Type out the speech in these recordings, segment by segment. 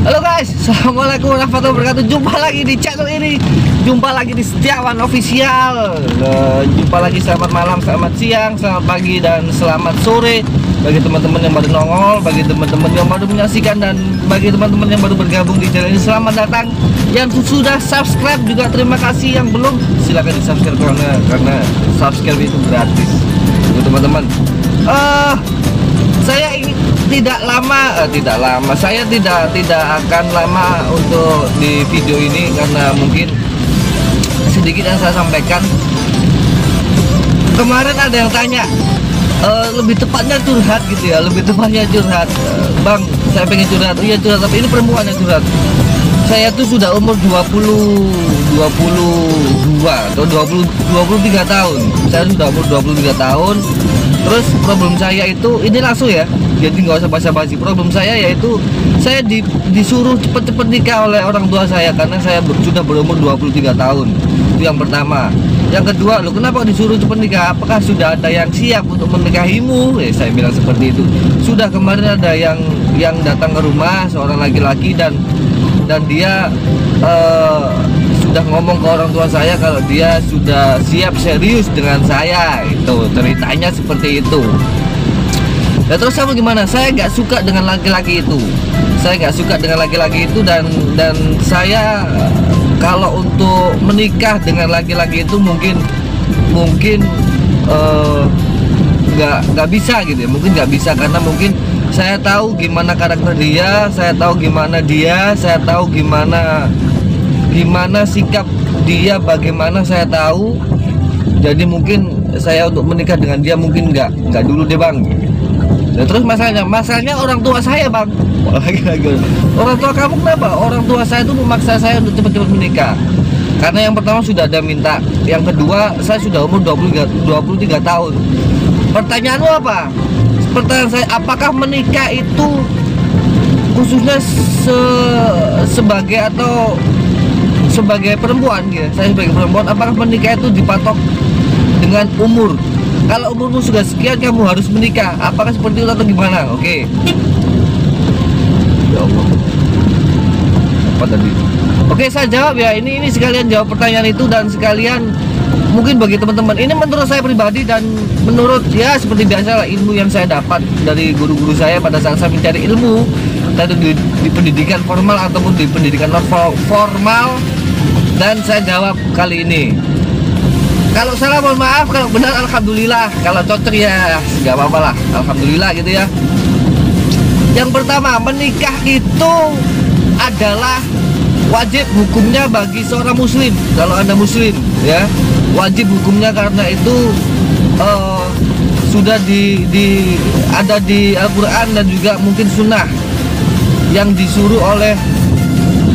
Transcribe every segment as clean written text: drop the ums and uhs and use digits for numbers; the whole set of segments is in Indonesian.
Halo guys, assalamualaikum warahmatullahi wabarakatuh. Jumpa lagi di channel ini, jumpa lagi di Setiawan Official. Jumpa lagi, selamat malam, selamat siang, selamat pagi, dan selamat sore bagi teman-teman yang baru nongol, bagi teman-teman yang baru menyaksikan, dan bagi teman-teman yang baru bergabung di channel ini, selamat datang. Yang sudah subscribe juga terima kasih, yang belum silahkan di subscribe karena subscribe itu gratis teman-teman. Saya ingin tidak lama, saya tidak akan lama untuk di video ini, karena mungkin sedikit yang saya sampaikan. Kemarin ada yang tanya, lebih tepatnya curhat gitu ya, Bang, saya pengen curhat. Iya curhat, tapi ini perempuan yang curhat. Saya tuh sudah umur 22 atau 23 tahun. Saya sudah umur 23 tahun. Terus problem saya itu, ini langsung ya, jadi nggak usah basa-basi. Problem saya yaitu saya disuruh cepet-cepet nikah oleh orang tua saya, karena saya sudah berumur 23 tahun. Itu yang pertama. Yang kedua, lo kenapa disuruh cepet nikah? Apakah sudah ada yang siap untuk menikahimu? Saya bilang seperti itu. Sudah, kemarin ada yang datang ke rumah, seorang laki-laki, dan dia sudah ngomong ke orang tua saya kalau dia sudah siap serius dengan saya. Itu ceritanya seperti itu. Ya terus sama gimana? Saya nggak suka dengan laki-laki itu. Dan saya kalau untuk menikah dengan laki-laki itu mungkin nggak bisa gitu ya. Mungkin nggak bisa, karena mungkin saya tahu gimana karakter dia, saya tahu gimana dia, saya tahu gimana sikap dia, bagaimana saya tahu. Jadi mungkin saya untuk menikah dengan dia mungkin nggak dulu deh bang. Dan terus masalahnya orang tua saya bang, lagi orang tua kamu kenapa? Orang tua saya itu memaksa saya untuk cepat-cepat menikah. Karena yang pertama sudah ada minta, yang kedua saya sudah umur 23 tahun. Pertanyaanmu apa? Pertanyaan saya, apakah menikah itu khususnya sebagai perempuan ya? Saya sebagai perempuan, apakah menikah itu dipatok dengan umur? Kalau umurmu sudah sekian kamu harus menikah. Apakah seperti itu atau gimana? Oke. Ya Allah. Apa tadi? Oke, saya jawab ya. Ini sekalian jawab pertanyaan itu, dan sekalian mungkin bagi teman-teman, ini menurut saya pribadi dan menurut ya seperti biasa lah, ilmu yang saya dapat dari guru-guru saya pada saat saya mencari ilmu, tadi di pendidikan formal ataupun di pendidikan non formal. Dan saya jawab kali ini. Kalau salah mohon maaf, kalau benar alhamdulillah, kalau cocok ya nggak apa-apa lah, alhamdulillah gitu ya. Yang pertama, menikah itu adalah wajib hukumnya bagi seorang muslim. Kalau Anda muslim ya, wajib hukumnya, karena itu sudah ada di Al-Quran dan juga mungkin sunnah yang disuruh oleh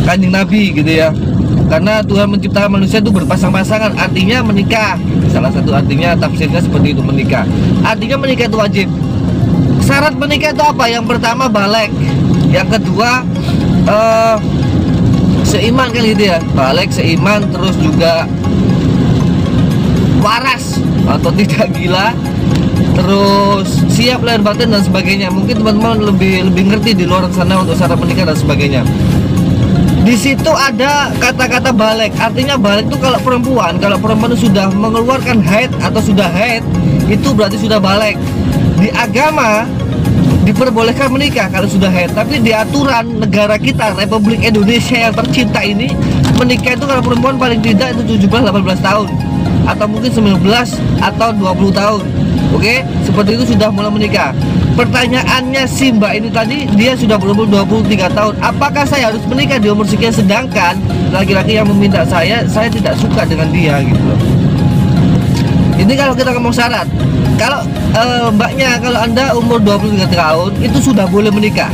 Kanjeng Nabi gitu ya. Karena Tuhan menciptakan manusia itu berpasang-pasangan, artinya menikah. Salah satu artinya, tafsirnya seperti itu, menikah. Artinya menikah itu wajib. Syarat menikah itu apa? Yang pertama balik, yang kedua seiman kan gitu ya, balik, seiman, terus juga waras atau tidak gila, terus siap lahir batin dan sebagainya. Mungkin teman-teman lebih ngerti di luar sana untuk syarat menikah dan sebagainya. Di situ ada kata-kata balik, artinya balik itu kalau perempuan itu sudah mengeluarkan haid atau sudah haid, itu berarti sudah balik. Di agama diperbolehkan menikah kalau sudah haid, tapi di aturan negara kita Republik Indonesia yang tercinta ini, menikah itu kalau perempuan paling tidak itu 17-18 tahun, atau mungkin 19 atau 20 tahun. Oke, seperti itu sudah mulai menikah. Pertanyaannya si mbak ini tadi, dia sudah berumur 23 tahun, apakah saya harus menikah di umur sekian, sedangkan laki-laki yang meminta saya tidak suka dengan dia gitu loh. Ini kalau kita ngomong syarat. Kalau mbaknya, kalau Anda umur 23 tahun itu sudah boleh menikah.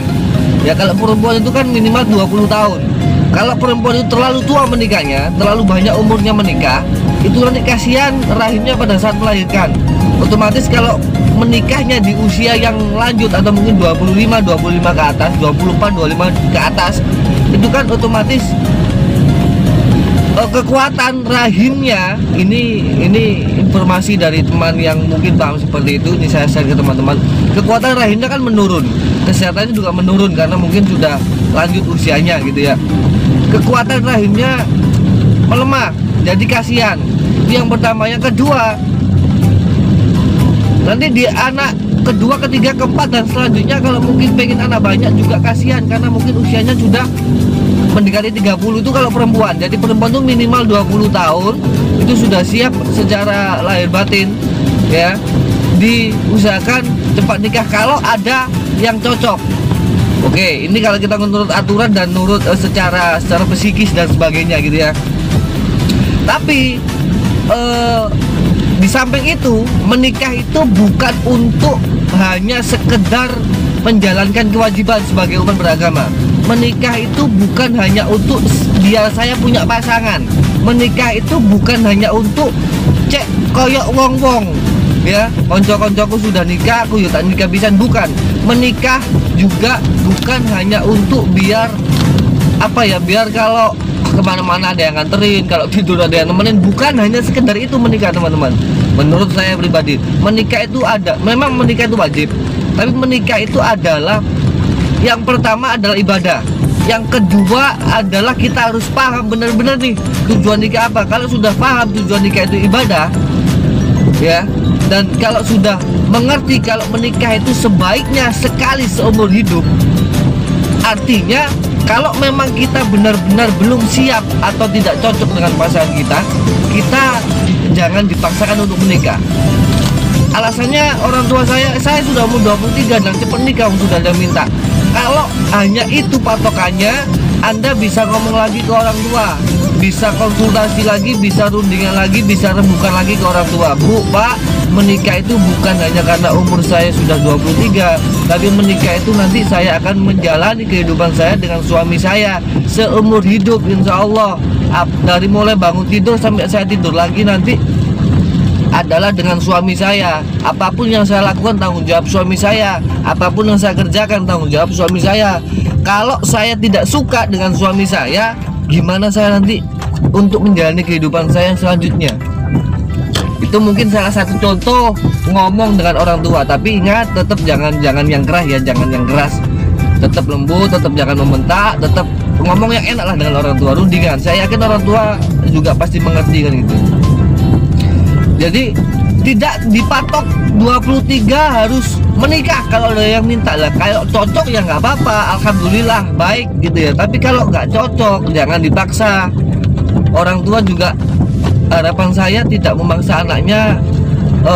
Ya kalau perempuan itu kan minimal 20 tahun. Kalau perempuan itu terlalu tua menikahnya, terlalu banyak umurnya menikah, itu nanti kasihan rahimnya pada saat melahirkan. Otomatis kalau menikahnya di usia yang lanjut atau mungkin 25 ke atas, 24, 25 ke atas, itu kan otomatis kekuatan rahimnya ini informasi dari teman yang mungkin paham seperti itu, ini saya share ke teman-teman. Kekuatan rahimnya kan menurun, kesehatannya juga menurun karena mungkin sudah lanjut usianya gitu ya. Kekuatan rahimnya melemah, jadi kasihan. Itu yang pertama. Yang kedua, nanti di anak kedua, ketiga, keempat dan selanjutnya kalau mungkin pengen anak banyak juga kasihan karena mungkin usianya sudah mendekati 30 itu kalau perempuan. Jadi perempuan itu minimal 20 tahun itu sudah siap secara lahir batin ya. Diusahakan cepat nikah kalau ada yang cocok. Oke, ini kalau kita menurut aturan dan menurut secara psikis dan sebagainya gitu ya. Tapi di samping itu, menikah itu bukan untuk hanya sekedar menjalankan kewajiban sebagai umat beragama. Menikah itu bukan hanya untuk biar saya punya pasangan. Menikah itu bukan hanya untuk cek koyok wong-wong ya, konco-koncoku sudah nikah, aku yuk tak nikah bisa. Bukan. Menikah juga bukan hanya untuk biar apa ya, biar kalau kemana-mana ada yang nganterin, kalau tidur ada yang nemenin. Bukan hanya sekedar itu menikah teman-teman. Menurut saya pribadi, menikah itu memang menikah itu wajib, tapi menikah itu adalah, yang pertama adalah ibadah, yang kedua adalah kita harus paham benar-benar nih tujuan nikah apa. Kalau sudah paham tujuan nikah itu ibadah ya, dan kalau sudah mengerti kalau menikah itu sebaiknya sekali seumur hidup, artinya kalau memang kita benar-benar belum siap atau tidak cocok dengan pasangan kita, kita jangan dipaksakan untuk menikah. Alasannya orang tua saya sudah umur 23 dan cepat nikah, sudah ada minta. Kalau hanya itu patokannya, Anda bisa ngomong lagi ke orang tua, bisa konsultasi lagi, bisa rundingan lagi, bisa rembukan lagi ke orang tua. Bu, Pak, menikah itu bukan hanya karena umur saya sudah 23, tapi menikah itu nanti saya akan menjalani kehidupan saya dengan suami saya seumur hidup insya Allah. Dari mulai bangun tidur sampai saya tidur lagi nanti adalah dengan suami saya. Apapun yang saya lakukan tanggung jawab suami saya, apapun yang saya kerjakan tanggung jawab suami saya. Kalau saya tidak suka dengan suami saya, gimana saya nanti untuk menjalani kehidupan saya selanjutnya? Itu mungkin salah satu contoh ngomong dengan orang tua. Tapi ingat, tetap jangan yang keras ya, jangan yang keras, tetap lembut, tetap jangan membentak, tetap ngomong yang enak lah dengan orang tua, rundingan. Saya yakin orang tua juga pasti mengerti kan gitu. Jadi tidak dipatok 23 harus menikah kalau ada yang minta lah. Kalau cocok ya nggak apa-apa, alhamdulillah baik gitu ya. Tapi kalau nggak cocok jangan dipaksa. Orang tua juga, harapan saya tidak memaksa anaknya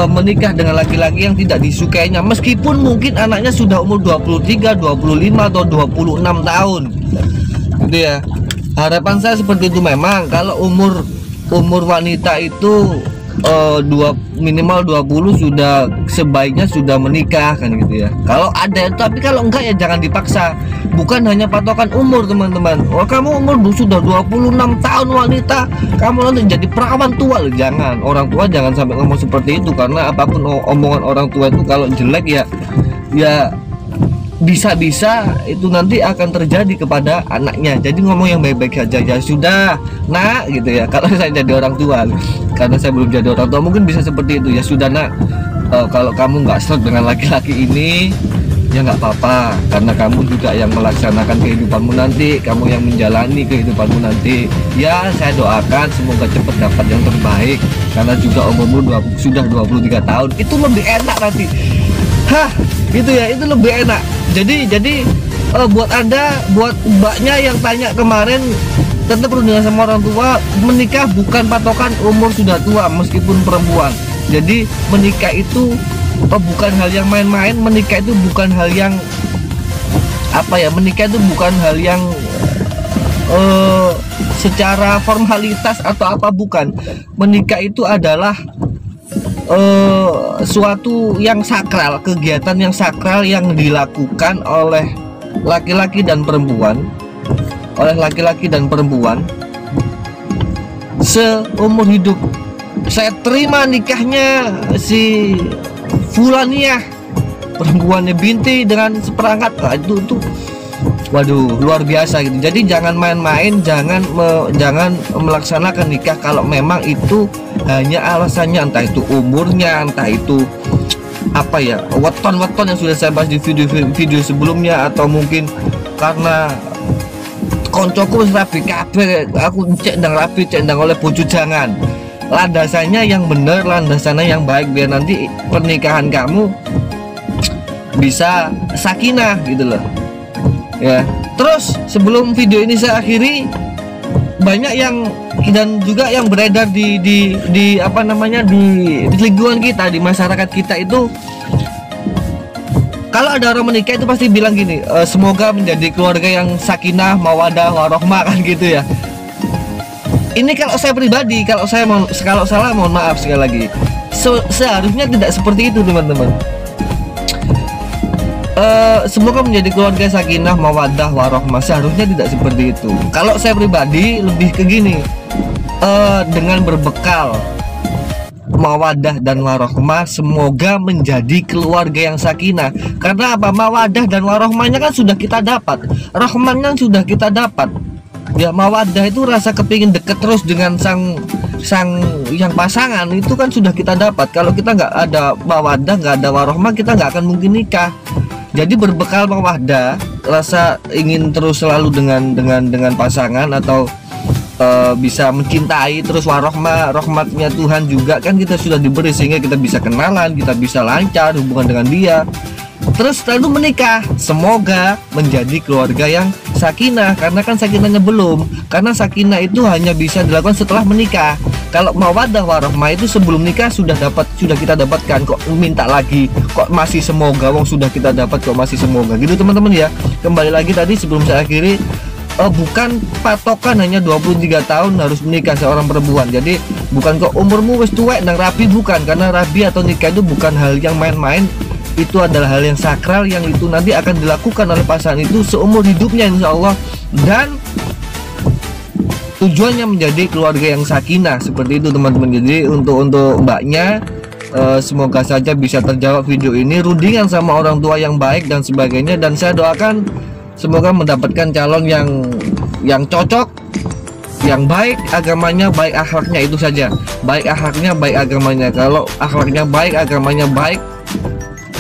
menikah dengan laki-laki yang tidak disukainya, meskipun mungkin anaknya sudah umur 23, 25 atau 26 tahun gitu ya. Harapan saya seperti itu. Memang kalau umur wanita itu minimal 20 sudah sebaiknya sudah menikah kan gitu ya. Kalau ada, tapi kalau enggak ya jangan dipaksa. Bukan hanya patokan umur teman-teman. Oh, kamu umur sudah 26 tahun wanita, kamu nanti jadi perawan tua loh. Jangan, orang tua jangan sampai ngomong seperti itu, karena apapun omongan orang tua itu kalau jelek ya bisa-bisa itu nanti akan terjadi kepada anaknya. Jadi ngomong yang baik-baik aja, ya sudah nak gitu ya. Kalau saya jadi orang tua, karena saya belum jadi orang tua, mungkin bisa seperti itu. Ya sudah nak, kalau kamu nggak serot dengan laki-laki ini ya nggak apa-apa, karena kamu juga yang melaksanakan kehidupanmu nanti, kamu yang menjalani kehidupanmu nanti. Ya saya doakan semoga cepat dapat yang terbaik, karena juga umurmu sudah 23 tahun, itu lebih enak nanti. Hah, itu ya, itu lebih enak. Jadi buat Anda, buat mbaknya yang tanya kemarin, tetap berhubungan sama orang tua. Menikah bukan patokan umur sudah tua, meskipun perempuan. Jadi menikah itu bukan hal yang main-main. Menikah itu bukan hal yang apa ya, menikah itu bukan hal yang secara formalitas atau apa, bukan. Menikah itu adalah suatu yang sakral, kegiatan yang sakral yang dilakukan oleh laki-laki dan perempuan, seumur hidup. Saya terima nikahnya si Fulaniah, perempuannya Binti, dengan seperangkat. Nah, itu waduh luar biasa gitu. Jadi jangan main-main, jangan melaksanakan nikah kalau memang itu hanya alasannya, entah itu umurnya, entah itu apa ya, weton-weton yang sudah saya bahas di video sebelumnya, atau mungkin karena koncoku rapi kabeh, aku cek ndang rapi, cek ndang oleh bojo. Jangan, landasannya yang benar, landasannya yang baik, biar nanti pernikahan kamu bisa sakinah gitu loh ya. Terus sebelum video ini saya akhiri, banyak yang dan juga yang beredar di apa namanya, di lingkungan kita, di masyarakat kita itu, kalau ada orang menikah itu pasti bilang gini, semoga menjadi keluarga yang sakinah, mawadah, warohmah, kan gitu ya. Ini kalau saya pribadi, kalau salah mohon maaf sekali lagi. Seharusnya tidak seperti itu teman-teman. Semoga menjadi keluarga sakinah, mawadah, warohmah, seharusnya tidak seperti itu. Kalau saya pribadi lebih ke gini, dengan berbekal mawadah dan warohmah, semoga menjadi keluarga yang sakinah. Karena apa? Mawadah dan warohmahnya kan sudah kita dapat, rahmannya sudah kita dapat ya. Mawadah itu rasa kepingin deket terus dengan sang yang pasangan, itu kan sudah kita dapat. Kalau kita nggak ada mawadah, nggak ada warohmah, kita nggak akan mungkin nikah. Jadi berbekal mawadah, rasa ingin terus selalu dengan pasangan, atau bisa mencintai, terus rahmatnya Tuhan juga kan kita sudah diberi, sehingga kita bisa kenalan, kita bisa lancar hubungan dengan dia, terus lalu menikah. Semoga menjadi keluarga yang sakinah, karena kan sakinahnya belum, karena sakinah itu hanya bisa dilakukan setelah menikah. Kalau mawadah warahmah itu sebelum nikah sudah kita dapatkan, kok minta lagi, kok masih semoga, wong sudah kita dapat kok masih semoga gitu teman-teman ya. Kembali lagi tadi sebelum saya akhiri, bukan patokan hanya 23 tahun harus menikah seorang perempuan. Jadi bukan kok umurmu wis tuwek dan rapi, bukan. Karena rapi atau nikah itu bukan hal yang main-main. Itu adalah hal yang sakral, yang itu nanti akan dilakukan oleh pasangan itu seumur hidupnya insya Allah. Dan tujuannya menjadi keluarga yang sakinah, seperti itu teman-teman. Jadi untuk mbaknya, semoga saja bisa terjawab video ini, rundingan sama orang tua yang baik dan sebagainya. Dan saya doakan semoga mendapatkan calon yang cocok, yang baik agamanya, baik akhlaknya. Itu saja, baik akhlaknya, baik agamanya. Kalau akhlaknya baik, agamanya baik,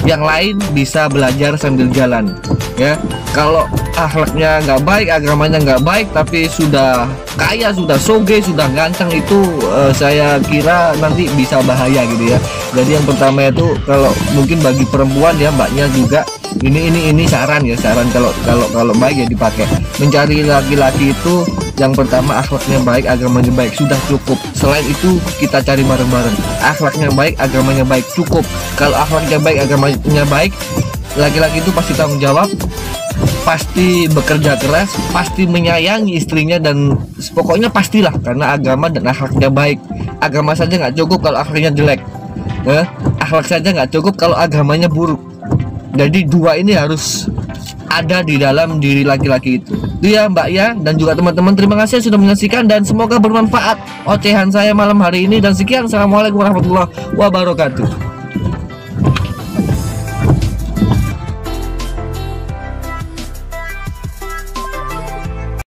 yang lain bisa belajar sambil jalan ya. Kalau akhlaknya nggak baik, agamanya nggak baik, tapi sudah kaya, sudah soge, sudah ganteng, itu saya kira nanti bisa bahaya gitu ya. Jadi yang pertama itu, kalau mungkin bagi perempuan ya, mbaknya juga, ini saran ya, saran kalau baik ya dipakai. Mencari laki-laki itu yang pertama akhlaknya baik, agamanya baik, sudah cukup. Selain itu kita cari bareng-bareng. Akhlaknya baik, agamanya baik, cukup. Kalau akhlaknya baik, agamanya baik, laki-laki itu pasti tanggung jawab, pasti bekerja keras, pasti menyayangi istrinya, dan pokoknya pastilah, karena agama dan akhlaknya baik. Agama saja nggak cukup kalau akhlaknya jelek, akhlak saja nggak cukup kalau agamanya buruk. Jadi dua ini harus ada di dalam diri laki-laki itu ya mbak ya. Dan juga teman-teman, terima kasih sudah menyaksikan dan semoga bermanfaat ocehan saya malam hari ini. Dan sekian, assalamualaikum warahmatullahi wabarakatuh.